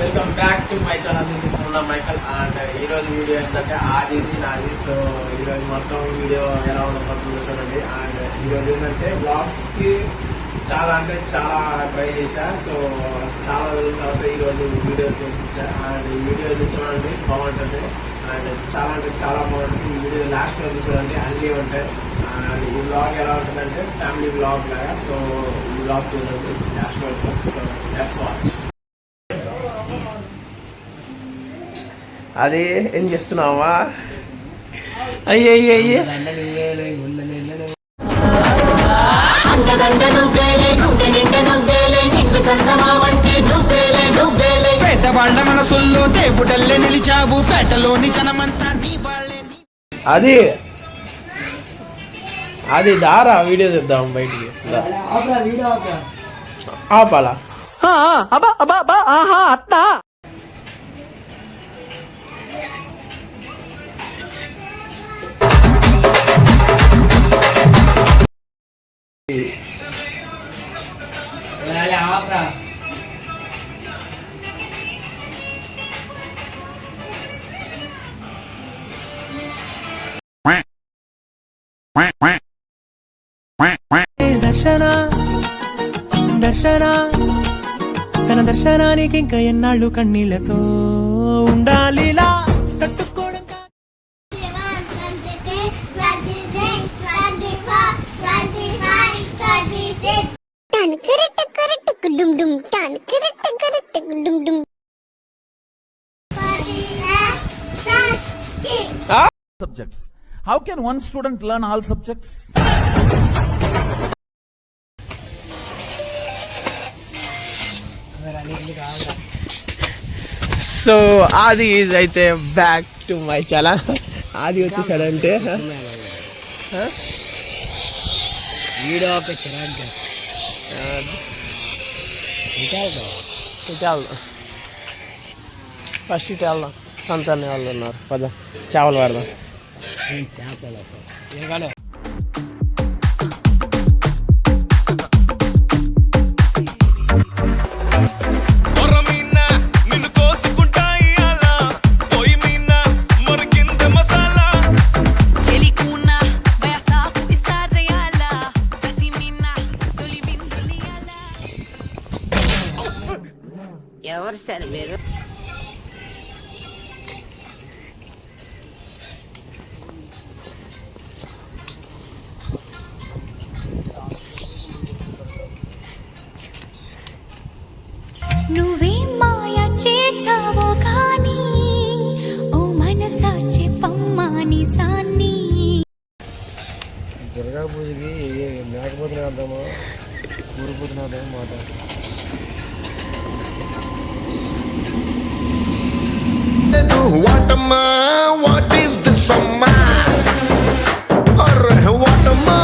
Welcome back to my channel. This is Munna Michael and ఈరోజు video ఏంటంటే ఆదిది నాది. So ఈరోజు మొత్తం వీడియో ఎలా ఉండబోతుందో చూడండి. అండ్ ఈరోజు ఏంటంటే బ్లాగ్స్కి చాలా అంటే చాలా ట్రై చేశా. సో చాలా రోజుల తర్వాత ఈరోజు వీడియో చూపించా. అండ్ ఈ వీడియో చూడండి, బాగుంటుంది. అండ్ చాలా అంటే చాలా బాగుంటుంది. ఈ వీడియో లాస్ట్ వరకు చూడండి, అన్నీ ఉంటాయి. అండ్ ఈ బ్లాగ్ ఎలా ఉంటుందంటే ఫ్యామిలీ బ్లాగ్ లాగా. సో ఈ బ్లాగ్ చూడండి లాస్ట్ వరకు. So let's watch. అది ఏం చేస్తున్నావా? అయ్యే పెద్దవాళ్ళ మనసుల్లో దేవుడల్లే నిలిచావు, పేటలోని జనమంతా నీ వాళ్ళే. అది దారా వీడియో చేద్దాం బయటికి. ఆపాలా? అత్తా దర్శన తన దర్శనానికి ఇంకా ఎన్నాళ్ళు కన్నీళ్లతో ఉండాలిలా తట్టుకోవడం. Subjects. How can one student learn all subjects? So ఆది ఈజ్ అయితే బ్యాక్ టు మై ఛానల్. ఆది వచ్చేసాడంటే వీడియో ఫస్ట్ ఇటు వెళ్దాం. సంతాన్ని వాళ్ళు ఉన్నారు, పద చేపలు పడదాం. ఎవరు సార్ మీరు? నువ్వేం మాయ చేసావో కానీ ఓ మనసా చెప్పమ్మా నిజాన్ని. దుర్గా పూజకి మేకపోతున్నా వద్దామా ఊరిపోతున్నా వద్దామా మాట. Watamma, what is this summer? Arre, Watamma,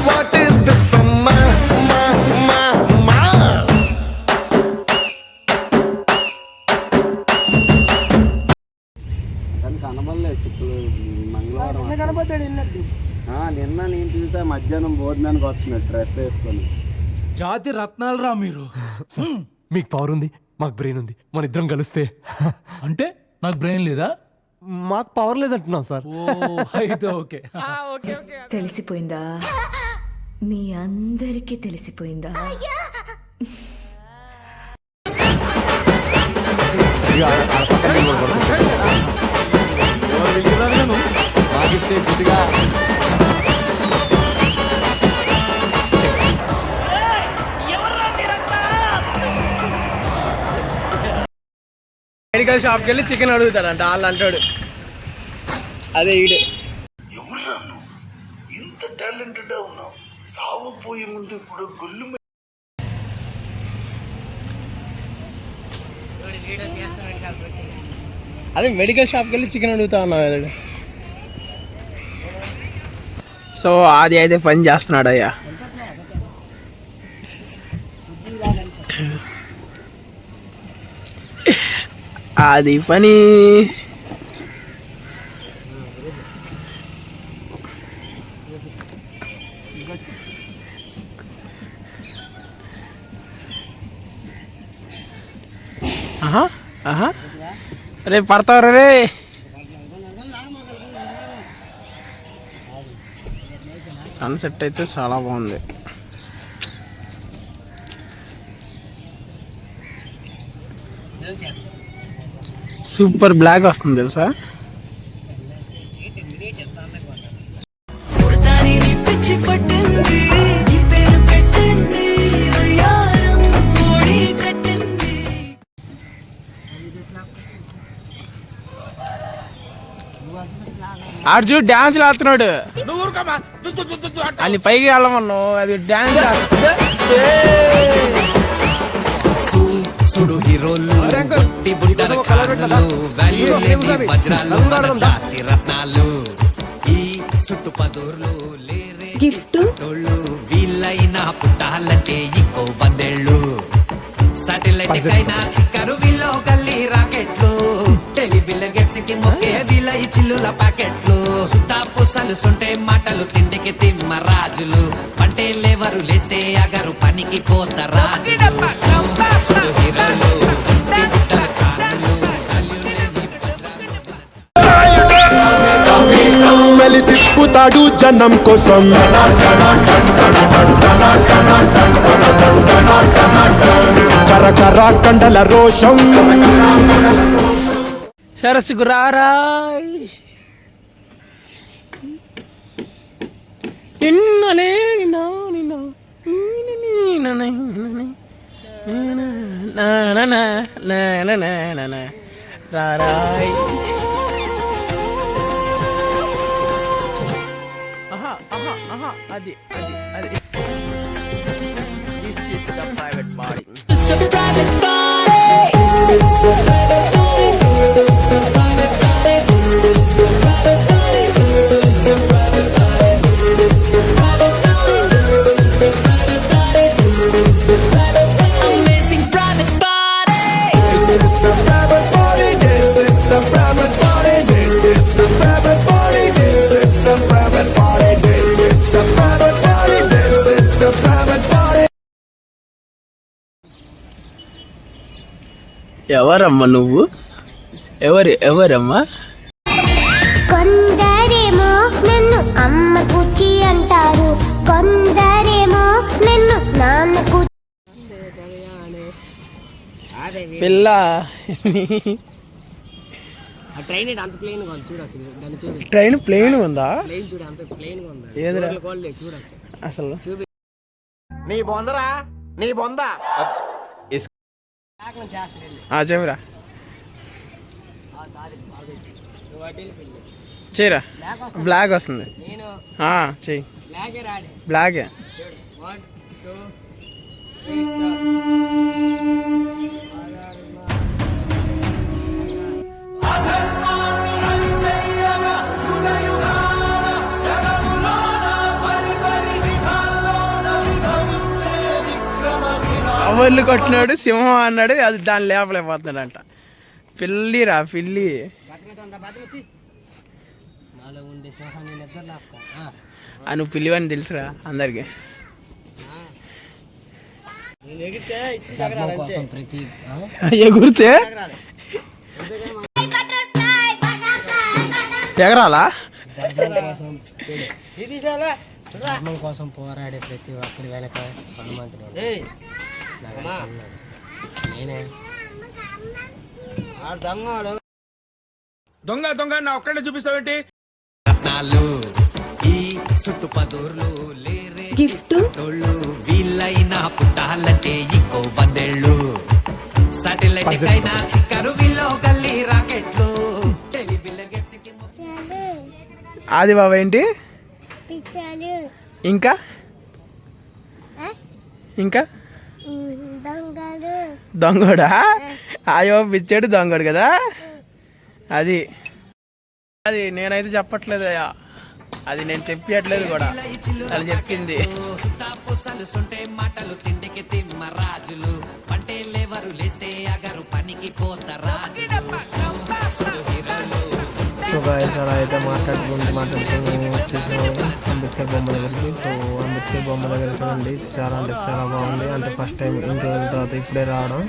what is this summer? Ma. మంగళవారం నిన్న నేను చూసా మధ్యాహ్నం భోజనానికి వస్తున్నాడు డ్రెస్ వేసుకొని. జాతి రత్నాలు రా మీరు. మీకు పవర్ ఉంది, మాకు బ్రెయిన్ ఉంది, మన ఇద్దరం కలిస్తే. అంటే నాకు బ్రెయిన్ లేదా? మాకు పవర్ లేదంటున్నాం సార్. అయితే ఓకే. తెలిసిపోయిందా? మీ అందరికీ తెలిసిపోయిందా? మెడికల్ షాప్కి వెళ్ళి చికెన్ అడుగుతాడంట. వాళ్ళు అంటాడు అదే ఈడు. ఇంత టాలెంటెడ్ ఉన్నావు, సావపోయే ముందు ఇప్పుడు గొల్లు. అదే మెడికల్ షాప్కి వెళ్ళి చికెన్ అడుగుతా ఉన్నావు కదా. సో అది అయితే పని చేస్తున్నాడు అయ్యా. అది పని. ఆహా రేపు పడతారు రే. సన్సెట్ అయితే చాలా బాగుంది. సూపర్ బ్లాక్ వస్తుంది తెలుసా. అర్జు డాన్స్ ఆడుతున్నాడు. అని పైకి వెళ్ళమన్నావు, అది డాన్స్ సుడు హీరోలు కొట్టి బుట్టర కార్లు వాల్యూ లేని వజ్రాలు మన జాతి రత్నాలు ఈ సుట్టు పదూర్లు లేరే గిఫ్ట్ తోళ్ళు వీళ్ళైనా పుట్టాలంటే ఇంకో 100 ఏళ్ళు. సాటిలైట్ కైనా చిక్కరు వీళ్ళు గల్లీ రాకెట్లు టెలిబిల్ గెట్స్ కి మొక్కే వీళ్ళ ఈ చిల్లుల ప్యాకెట్లు. సుతా పూసలు సొంటే మాటలు తిండికి తిమ్మ రాజులు పంటే లేవరు లేస్తే అగరు పనికి పోత రాజులు. సుడు హీరోలు కొట్టి బుట్టర కార్లు వాల్యూ లేని వజ్రాలు మెలి తిప్పుతాడు జనం కోసం కరకర కండల రోషం సరస్సుకు రారాయ్ రారాయ్. అది అది అది this is the private body. ఎవరమ్మా నువ్వు? ఎవరమ్మా? కొందరేమో నన్ను అమ్మ కూచి అంటారు, కొందరేమో నన్ను నాన్న కూచి. పిల్ల ట్రైన్ ప్లేన్ ఉందా? ఏదిరా అసలు నీ బొందరా నీ బొంద చెవిరా చేయరా. బ్లాక్ వస్తుంది చెయ్యి. బ్లాకే అవళ్ళు కొట్టినాడు, సింహం అన్నాడు, అది దాన్ని లేపలేకపోతున్నాడంట. పిల్లిరా పిల్లి. నువ్వు పిల్లివని తెలుసురా అందరికి. ఎగురితే ఎగరాలా? ధర్మం కోసం పోరాడే ప్రతి ఒక్కరి వెనక హనుమంతుడు. నేనే దొంగ దొంగ నా ఒక్కడే చూపిస్తావేంటి? రత్నాలు ఈ సుట్టు పదూర్లు లేరే గిఫ్ట్ తోళ్ళు వీళ్ళైనా పుట్టాలంటే ఇంకో 100 ఏళ్ళు. సాటిలైట్ కైనా చిక్కరు వీళ్ళు గల్లీ రాకెట్లు టెలిబిల్ గెట్స్ కి అది బాబా ఏంటి ఇంకా ఇంకా దొంగడా? అయ్యో పిచ్చాడు దొంగడు కదా. అది అది నేనైతే చెప్పట్లేదు అయ్యా, అది నేను చెప్పట్లేదు కూడా, అది చెప్పింది. మాటలు తిండికి తిమ్మ రాజులు పంటే లేవరు లేస్తే అగరు పనికి పోత రాజులు. సో గాయస్ అలా అయితే మాట్లాడుకుంటూ వచ్చేసాము అంబేద్కర్ బొమ్మ దగ్గరికి. సో అంబేద్కర్ బొమ్మ దగ్గర చూడండి, చాలా అంటే చాలా బాగుంది. అంటే ఫస్ట్ టైం ఇంటి తర్వాత ఇప్పుడే రావడం.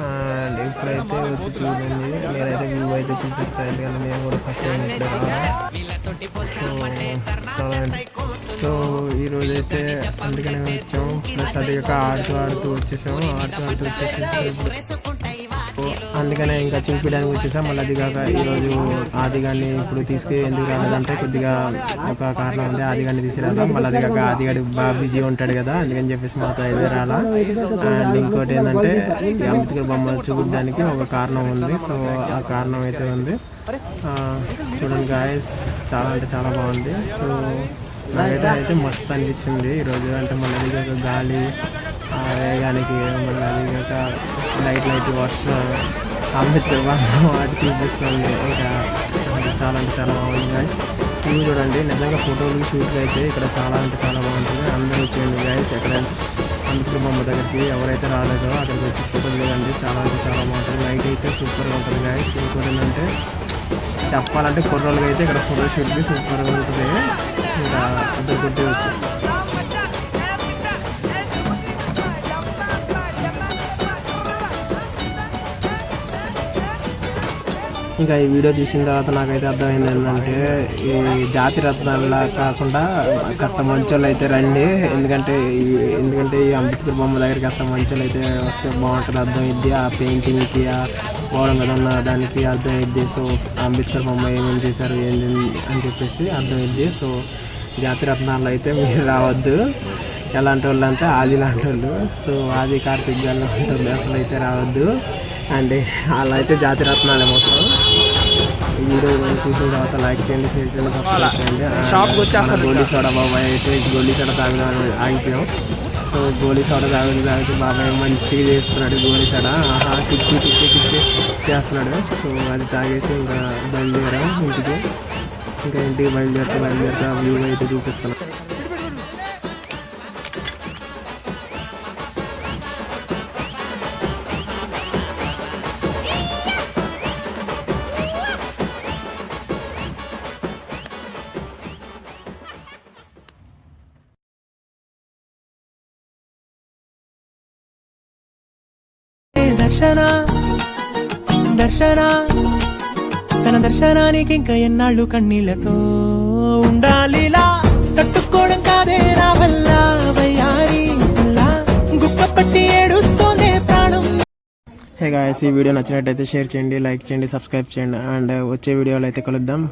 అండ్ ఇప్పుడైతే వచ్చి చూడండి, నేనైతే వ్యూ అయితే చూపిస్తాను, ఎందుకంటే నేను కూడా ఫస్ట్ టైం ఇప్పుడే రావాలి. సో ఈరోజైతే అందుకనే వచ్చాం. ప్లస్ అది ఒక ఆడుతూ వచ్చేసాము. అందుకనే ఇంకా చూపించడానికి వచ్చేసాం. మళ్ళీ అది కాక ఈరోజు ఆదిగాన్ని ఇప్పుడు ఎందుకు రాలేదంటే కొద్దిగా ఒక కారణం ఉంది. ఆదిగాన్ని తీసుకురాలా. మళ్ళీ అది కాక ఆదిగాడి బాగా బిజీ ఉంటాడు కదా, అందుకని చెప్పేసి మాతో అయితే రాలా. అండ్ ఇంకోటి ఏంటంటే అంబేద్కర్ బొమ్మ చూపించడానికి ఒక కారణం ఉంది. సో ఆ కారణం అయితే ఉంది. చూడండి గాయస్, చాలా అంటే చాలా బాగుంది. సో నాకైతే అయితే మస్తు అనిపించింది ఈరోజు. అంటే మళ్ళీ అది కాక గాలి వేగానికి, మళ్ళీ అది కాక లైట్ వర్షం అంబేద్కర్ వాటి చూపిస్తుంది. ఇంకా చాలా అంటే చాలా బాగుంది గాయస్. ఇవి చూడండి, నిజంగా ఫోటోలు షూట్లు అయితే ఇక్కడ చాలా అంటే చాలా బాగుంటుంది. అందరూ వచ్చేయండి గాయస్, ఎక్కడ అంబేద్కర్ బొమ్మ దగ్గరికి ఎవరైతే రాలేదో అక్కడికి వచ్చి ఫోటోలు లేదండి. చాలా అంటే చాలా బాగుంటుంది. నైట్ అయితే సూపర్గా ఉంటుంది గాయస్. ఇంకోటి ఏంటంటే చెప్పాలంటే కుర్రోళ్ళకి అయితే ఇక్కడ ఫోటో షూట్కి సూపర్గా ఉంటుంది. ఇంకా అద్దరు కొట్టి వచ్చి ఇంకా ఈ వీడియో చూసిన తర్వాత నాకైతే అర్థమైంది ఏంటంటే, ఈ జాతి రత్నాల కాకుండా కాస్త మంచోళ్ళు అయితే రండి. ఎందుకంటే ఈ అంబేద్కర్ బొమ్మ దగ్గరికి కాస్త మంచోళ్ళు అయితే వస్తే బాగుంటుంది, అర్థమైద్ది. ఆ పెయింటింగ్కి ఆ పోవడం కదా ఉన్న దానికి అర్థమైద్ది. సో అంబేద్కర్ బొమ్మ ఏమేమి చేశారు ఏంటి అని చెప్పేసి అర్థమైద్ది. సో జాతి రత్నాలు అయితే మీరు రావద్దు. ఎలాంటి వాళ్ళు అంటే ఆది లాంటి వాళ్ళు. సో ఆది కార్తీక్ గారు లాంటి వాళ్ళు అసలు అయితే రావద్దు. అండ్ అలా అయితే జాతి రత్నాలే మొత్తం. ఈ వీడియో చూసిన తర్వాత లైక్ చేయండి, షేర్ చేయండి, సబ్స్క్రైబ్ చేయండి. షాప్కి వచ్చేస్తాను. గోలీ సోడా బాబాయ్ అయితే గోలీ సోడా తాగడం ఆగిపోయాం. సో గోలీ సోడా తాగితే బాబాయ్ మంచిగా చేస్తున్నాడు. గోలీ సోడా కిక్కి చేస్తున్నాడు. సో అది తాగేసి ఇంకా బయలుదేరాం ఇంటికి. ఇంకా ఇంటికి బయలుదేరుతా వ్యూ అయితే చూపిస్తున్నాం. దర్శన తన దర్శనానికి ఇంకా ఎన్నాళ్ళు కన్నీళ్లతో ఉండాలిలా, తట్టుకోవడం కాదే నా వల్ల వయ్యారి గుక్కపట్టి ఏడుస్తూనే ప్రాణం. హే గాయ్స్, ఈ వీడియో నచ్చినట్టయితే షేర్ చేయండి, లైక్ చేయండి, సబ్స్క్రైబ్ చేయండి. అండ్ వచ్చే వీడియోలో అయితే కలుద్దాం.